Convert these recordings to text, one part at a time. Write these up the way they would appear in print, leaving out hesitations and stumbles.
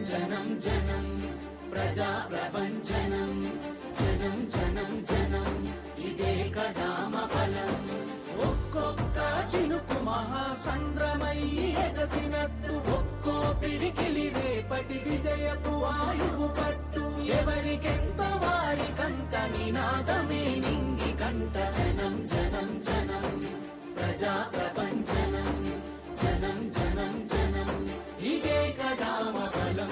జనం జనం ప్రజా ప్రపంచనం జనం జనం జనం ఇదే కదామ బలం ఒక్కొక్క చినుకు మహాసంద్రమై ఎగసినట్టు ఒక్కో పిడికిలి రేపటి విజయపు ఆయువు పట్టు ఎవరికెంత వారికంత నినాదమే నింగి కంట జనం జనం జనం ప్రజా ప్రపంచనం జనం జనం జనం ఇదే కదామ బలం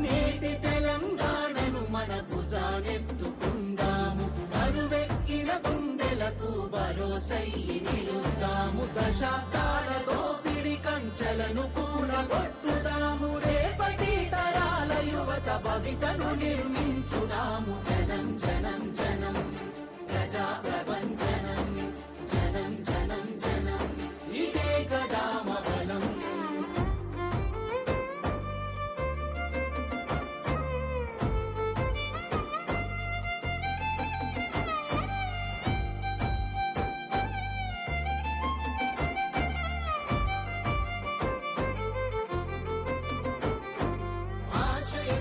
నేటి తెలంగాణను మన భుజానెత్తుకుందాము బరువెక్కిన గుండెలకు భరోసయ్యి నిలుద్దాము దశాబ్దాల దోపిడి కంచెలను కూలగొట్టుదాము రేపటి తరాల యువత భవితను నిర్మించుదాము జనం జనం జనం ప్రజా ప్రపంచనం జనం జనం జనం ఇదే కదామ బలం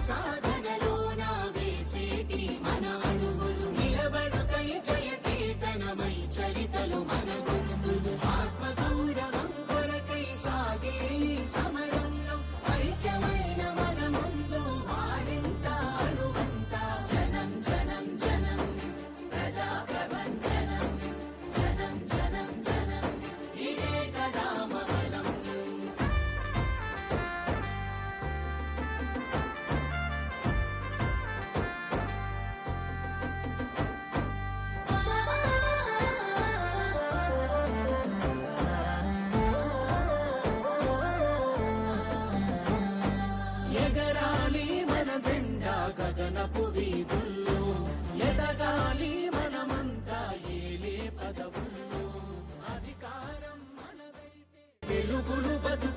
సాధనలో నా వేసేటి మన అడుగులు నిలబడుకై జయకేతనమై చరితలు మన గురుతులు ఆత్మగౌరవం కొరకై సాగే సమరంలో ఐక్యమైన మన ముందు వారింత అడుగంత జనం జనం జనం ప్రజా ప్రపంచనం జనం జనం జనం ఇదే కదామ బలం ఎగరాలి మన జెండా గగనపు వీధుల్లో ఎదగాలి మనమంతా ఏలే పదవుల్లో అధికారం మనదైతే వెలుగులు బదు